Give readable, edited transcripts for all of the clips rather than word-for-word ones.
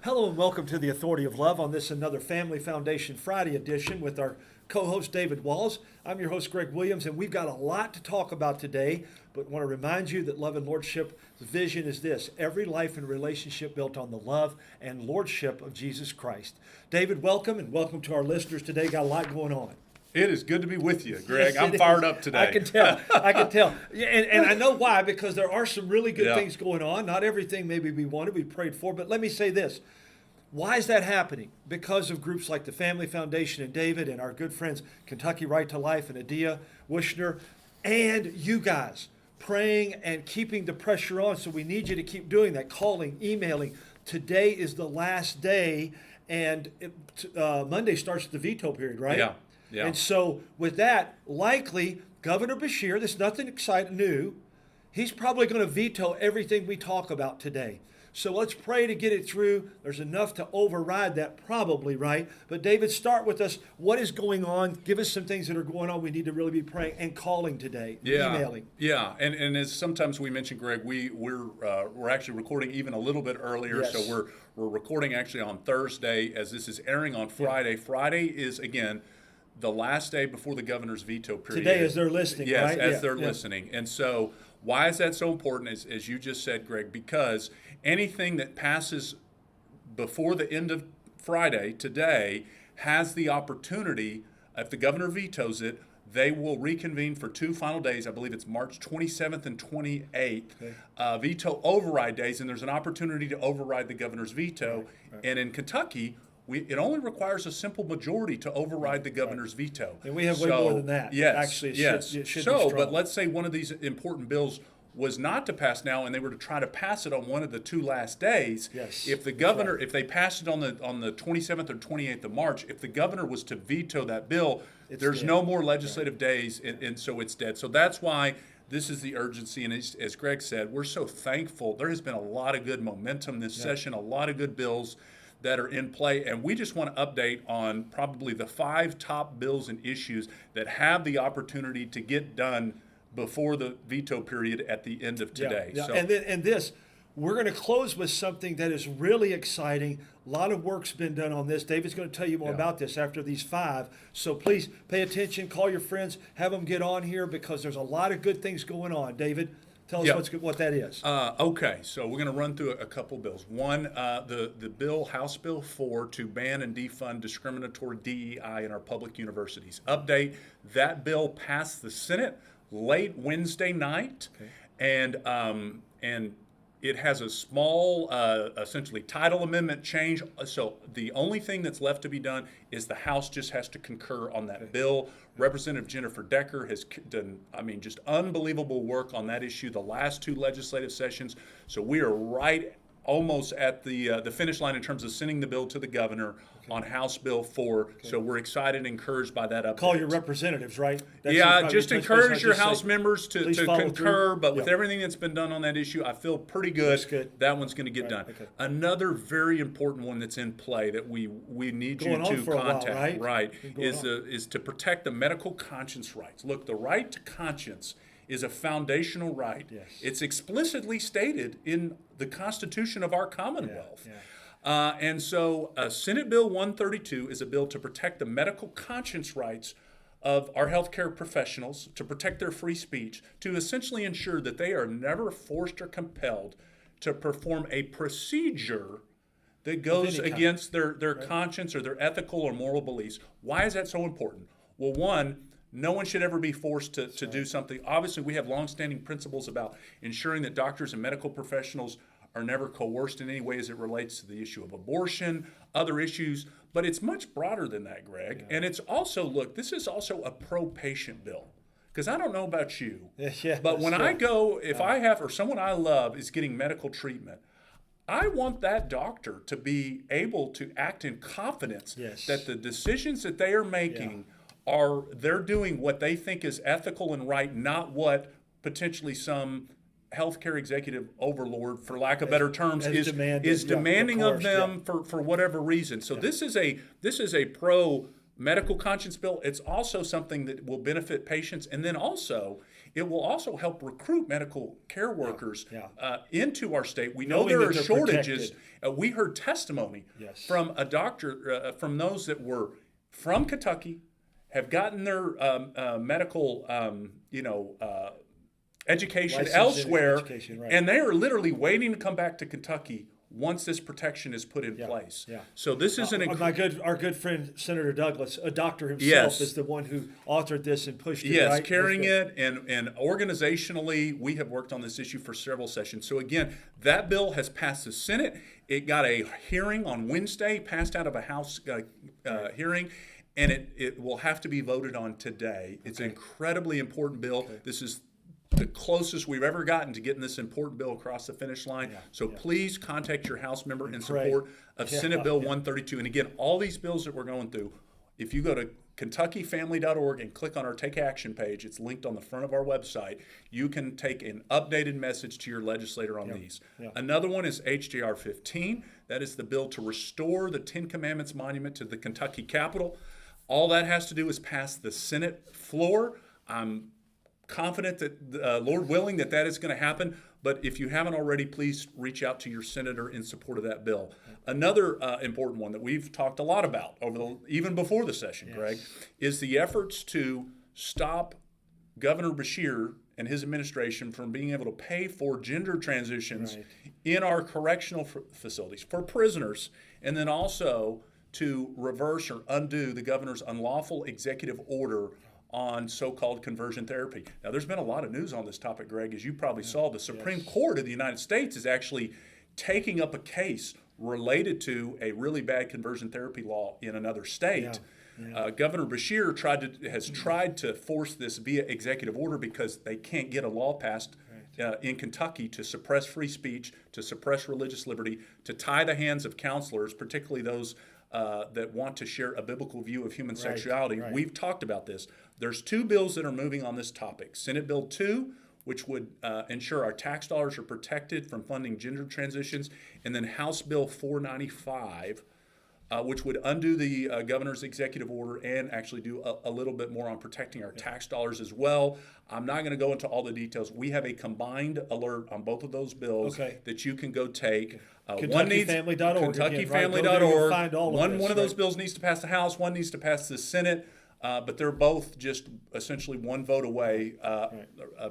Hello and welcome to the Authority of Love on this another Family Foundation Friday edition with our co-host David Walls. I'm your host Greg Williams, and we've got a lot to talk about today, but want to remind you that Love and Lordship's vision is this: every life and relationship built on the love and lordship of Jesus Christ. David, welcome, and welcome to our listeners today. Got a lot going on. It is good to be with you, Greg. Yes, I'm fired up today. I can tell. I can tell. Yeah, and I know why, because there are some really good Yeah. things going on. Not everything maybe we wanted, we prayed for. But let me say this. Why is that happening? Because of groups like the Family Foundation and David and our good friends Kentucky Right to Life and Adia Wishner and you guys praying and keeping the pressure on. So we need you to keep doing that, calling, emailing. Today is the last day, and Monday starts the veto period, right? Yeah. Yeah. And so with that, likely Governor Beshear, there's nothing exciting new, he's probably going to veto everything we talk about today. So let's pray to get it through. There's enough to override that probably, right? But David, start with us. What is going on? Give us some things that are going on we need to really be praying and calling today, emailing. Yeah, and as sometimes we mentioned, Greg, we're actually recording even a little bit earlier. Yes. So we're recording actually on Thursday as this is airing on Friday. Yeah. Friday is again the last day before the governor's veto period. Today as they're listening, yes, right? as they're listening. And so why is that so important, as you just said, Greg? Because anything that passes before the end of Friday, today, has the opportunity, if the governor vetoes it, they will reconvene for 2 final days. I believe it's March 27th and 28th, veto override days, and there's an opportunity to override the governor's veto. Right. And in Kentucky, it only requires a simple majority to override the governor's veto. And we have way more than that. Yes, actually, it should be so, strong. but let's say one of these important bills was not to pass now, and they were to try to pass it on one of the 2 last days. Yes, if the governor, if they passed it on the 27th or 28th of March, if the governor was to veto that bill, there's no more legislative days, and so it's dead. So that's why this is the urgency, and as Greg said, we're so thankful. There has been a lot of good momentum this session, a lot of good bills that are in play, and we just want to update on probably the 5 top bills and issues that have the opportunity to get done before the veto period at the end of today. Yeah. So, And this, we're going to close with something that is really exciting. A lot of work's been done on this. David's going to tell you more about this after these 5. So please pay attention, call your friends, have them get on here because there's a lot of good things going on. David, tell us what that is. Okay, so we're going to run through a couple bills. One, the bill, House Bill 4, to ban and defund discriminatory DEI in our public universities. Update, that bill passed the Senate late Wednesday night, and it has a small, essentially, title amendment change. So the only thing that's left to be done is the House just has to concur on that bill. Representative Jennifer Decker has done, just unbelievable work on that issue the last 2 legislative sessions. So we are right almost at the finish line in terms of sending the bill to the governor on House Bill 4. So we're excited and encouraged by that update. Call your representatives, right? Just encourage your House members to concur, through. but with everything that's been done on that issue, I feel pretty good. That one's going to get done. Okay. Another very important one that's in play that we need you to contact, is to protect the medical conscience rights. Look, the right to conscience is a foundational right. Yes. It's explicitly stated in the Constitution of our Commonwealth. And so Senate Bill 132 is a bill to protect the medical conscience rights of our healthcare professionals, to protect their free speech, to essentially ensure that they are never forced or compelled to perform a procedure that goes against their conscience or their ethical or moral beliefs. Why is that so important? Well, one, no one should ever be forced to do something. Obviously, we have longstanding principles about ensuring that doctors and medical professionals are never coerced in any way as it relates to the issue of abortion, other issues, but it's much broader than that, Greg. And it's also, look, this is also a pro-patient bill. Because I don't know about you, but when I go, if I have, or someone I love is getting medical treatment, I want that doctor to be able to act in confidence that the decisions that they are making they're doing what they think is ethical and right, not what potentially some healthcare executive overlord, for lack of better terms, is demanding of them for whatever reason. So this is a pro medical conscience bill. It's also something that will benefit patients, and then also It will also help recruit medical care workers into our state. We know Knowing there that are they're shortages. protected. We heard testimony from a doctor, from those that were from Kentucky, have gotten their medical, education License elsewhere, education, right. and they are literally waiting to come back to Kentucky once this protection is put in place. Yeah. So this is our good friend Senator Douglas, a doctor himself, Yes. is the one who authored this and pushed it. Yes, right? carrying it, and organizationally, we have worked on this issue for several sessions. So again, that bill has passed the Senate. It got a hearing on Wednesday, passed out of a House hearing, and it will have to be voted on today. It's an incredibly important bill. This is the closest we've ever gotten to getting this important bill across the finish line. So please contact your House member in support of Senate Bill 132. And again, all these bills that we're going through, if you go to KentuckyFamily.org and click on our Take Action page, it's linked on the front of our website, you can take an updated message to your legislator on these. Another one is HJR 15. That is the bill to restore the Ten Commandments monument to the Kentucky Capitol. All that has to do is pass the Senate floor. I'm confident that, Lord willing, that is going to happen. But if you haven't already, please reach out to your senator in support of that bill. Another important one that we've talked a lot about even before the session, Greg, is the efforts to stop Governor Beshear and his administration from being able to pay for gender transitions in our correctional facilities for prisoners, and then also to reverse or undo the governor's unlawful executive order on so-called conversion therapy. Now, there's been a lot of news on this topic, Greg. As you probably saw, the Supreme Court of the United States is actually taking up a case related to a really bad conversion therapy law in another state. Governor Beshear has tried to force this via executive order because they can't get a law passed in Kentucky to suppress free speech, to suppress religious liberty, to tie the hands of counselors, particularly those that want to share a biblical view of human sexuality. We've talked about this. There's two bills that are moving on this topic. Senate Bill 2, which would ensure our tax dollars are protected from funding gender transitions, and then House Bill 495, which would undo the governor's executive order and actually do a little bit more on protecting our tax dollars as well. I'm not going to go into all the details. We have a combined alert on both of those bills that you can go take. KentuckyFamily.org. KentuckyFamily.org. One of those bills needs to pass the House, one needs to pass the Senate. But they're both just essentially one vote away,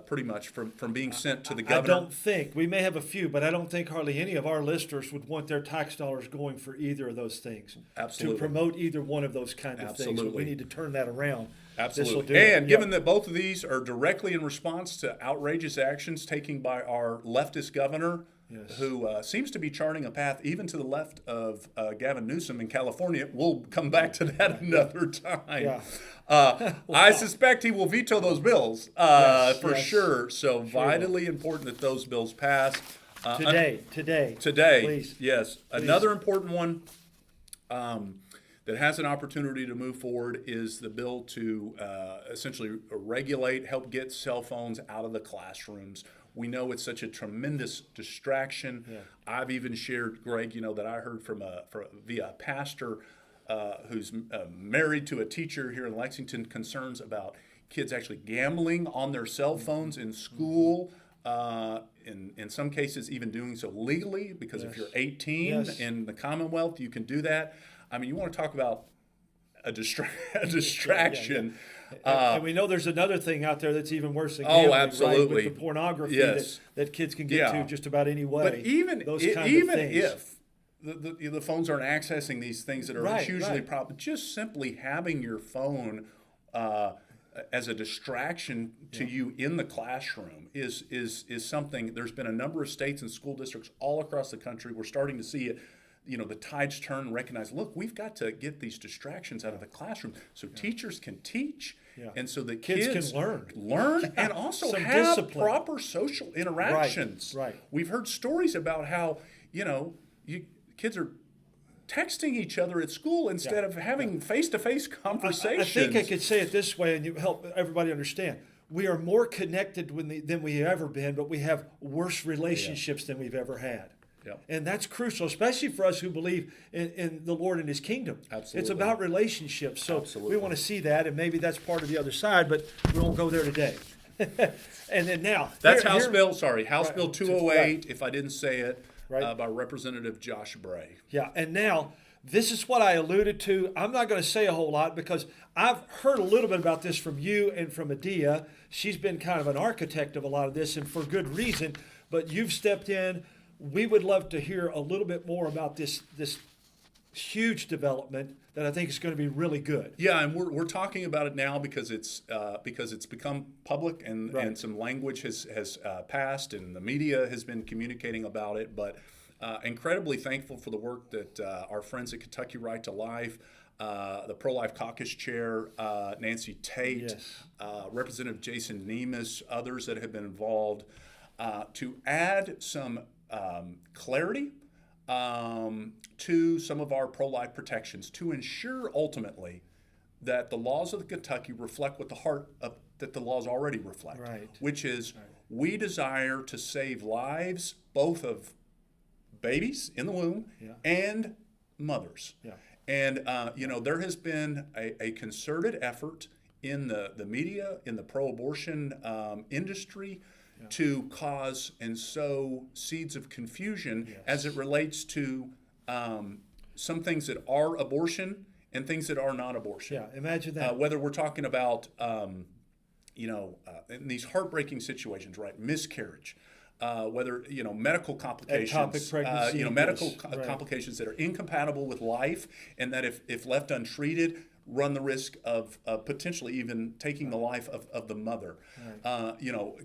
pretty much, from being sent to the governor. I don't think, we may have a few, but I don't think hardly any of our listeners would want their tax dollars going for either of those things. Absolutely. To promote either one of those kind of things. But we need to turn that around. Absolutely. And given that both of these are directly in response to outrageous actions taken by our leftist governor, who seems to be charting a path even to the left of Gavin Newsom in California. We'll come back to that another time. I suspect he will veto those bills for sure. So vitally important that those bills pass. Today. Please. Yes. Please. Another important one that has an opportunity to move forward is the bill to essentially help get cell phones out of the classrooms. We know it's such a tremendous distraction. I've even shared, Greg, that I heard via a pastor who's married to a teacher here in Lexington, concerns about kids actually gambling on their cell phones in school. In some cases, even doing so legally, because if you're 18 in the Commonwealth, you can do that. I mean, you want to talk about a distraction. And we know there's another thing out there that's even worse than gambling, absolutely. Right? With the pornography that kids can get to just about any way. But even if the phones aren't accessing these things that are hugely problem, just simply having your phone as a distraction to you in the classroom is something. There's been a number of states and school districts all across the country. We're starting to see it. The tides turn and recognize, look, we've got to get these distractions out of the classroom so teachers can teach and so that kids can learn and also have discipline. Proper social interactions. Right. We've heard stories about how, kids are texting each other at school instead of having face-to-face conversations. I think I could say it this way and you help everybody understand. We are more connected than we've ever been, but we have worse relationships than we've ever had. And that's crucial, especially for us who believe in the Lord and His kingdom. Absolutely. It's about relationships. So we want to see that, and maybe that's part of the other side, but we won't go there today. And then now That's here- House here- Bill. Sorry, House Right, Bill 208. If I didn't say it, Right. by Representative Josh Bray. Yeah, and now this is what I alluded to. I'm not going to say a whole lot because I've heard a little bit about this from you and from Adia. She's been kind of an architect of a lot of this, and for good reason. But you've stepped in. We would love to hear a little bit more about this huge development that I think is going to be really good. Yeah, and we're talking about it now because it's become public and, Right. and some language has passed and the media has been communicating about it. But incredibly thankful for the work that our friends at Kentucky Right to Life, the Pro-Life Caucus Chair, Nancy Tate, Yes. Representative Jason Nemes, others that have been involved to add some clarity to some of our pro-life protections to ensure ultimately that the laws of Kentucky reflect what the heart of that the laws already reflect, Right. which is we desire to save lives both of babies in the womb Yeah. and mothers. Yeah. And there has been a concerted effort in the media, in the pro-abortion industry, to cause and sow seeds of confusion Yes. as it relates to some things that are abortion and things that are not abortion. Yeah, imagine that. Whether we're talking about, in these heartbreaking situations, right, miscarriage, whether medical complications, Ectopic pregnancy, medical yes, right. complications that are incompatible with life, and that if left untreated, run the risk of potentially even taking the life of the mother.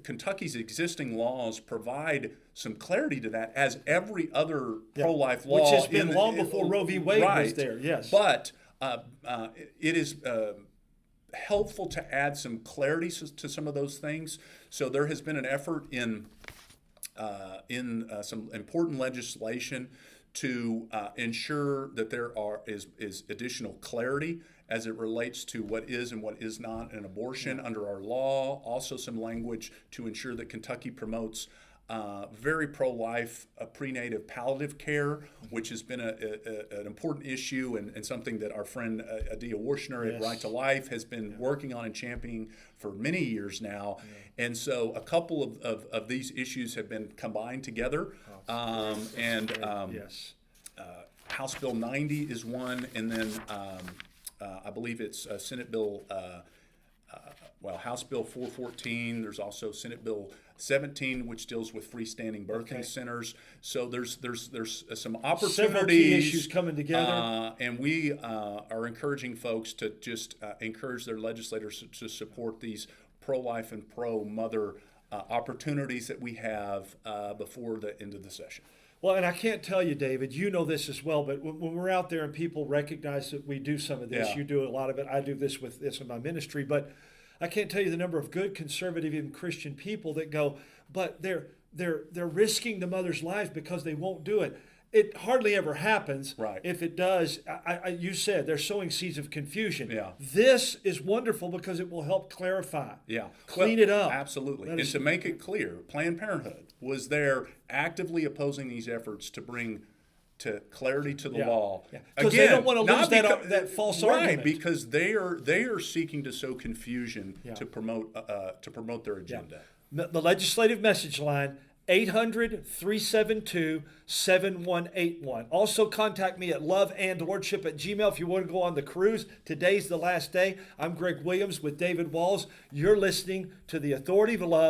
Kentucky's existing laws provide some clarity to that, as every other pro-life law, Which has been in- long before Roe v. Wade was right. there, yes. But it is helpful to add some clarity to some of those things. So there has been an effort in some important legislation to ensure that there is additional clarity as it relates to what is and what is not an abortion under our law. Also some language to ensure that Kentucky promotes very pro-life prenatal palliative care, which has been an important issue and something that our friend Adia Warshner at Yes. Right to Life has been working on and championing for many years now. And so a couple of these issues have been combined together. Yes. House Bill 90 is one, and then I believe it's Senate Bill, House Bill 414. There's also Senate Bill 17, which deals with freestanding birthing centers. So there's some opportunities. Several key issues coming together. And we are encouraging folks to just encourage their legislators to support these pro-life and pro-mother opportunities that we have before the end of the session. Well, and I can't tell you, David, you know this as well, but when we're out there and people recognize that we do some of this, Yeah. you do a lot of it, I do this with this in my ministry, but I can't tell you the number of good conservative, even Christian people that go, but they're risking the mother's lives because they won't do it. It hardly ever happens. Right. If it does, you said they're sowing seeds of confusion. Yeah. This is wonderful because it will help clarify. Yeah. Clean it up. Absolutely. That And is- to make it clear, Planned Parenthood was there actively opposing these efforts to bring to clarity to the Yeah. law. Yeah. 'Cause they don't wanna not lose that false argument. Right, because they are seeking to sow confusion Yeah. to promote their agenda. The legislative message line, 800-372-7181. Also contact me at loveandlordship@gmail if you want to go on the cruise. Today's the last day. I'm Greg Williams with David Walls. You're listening to The Authority of Love.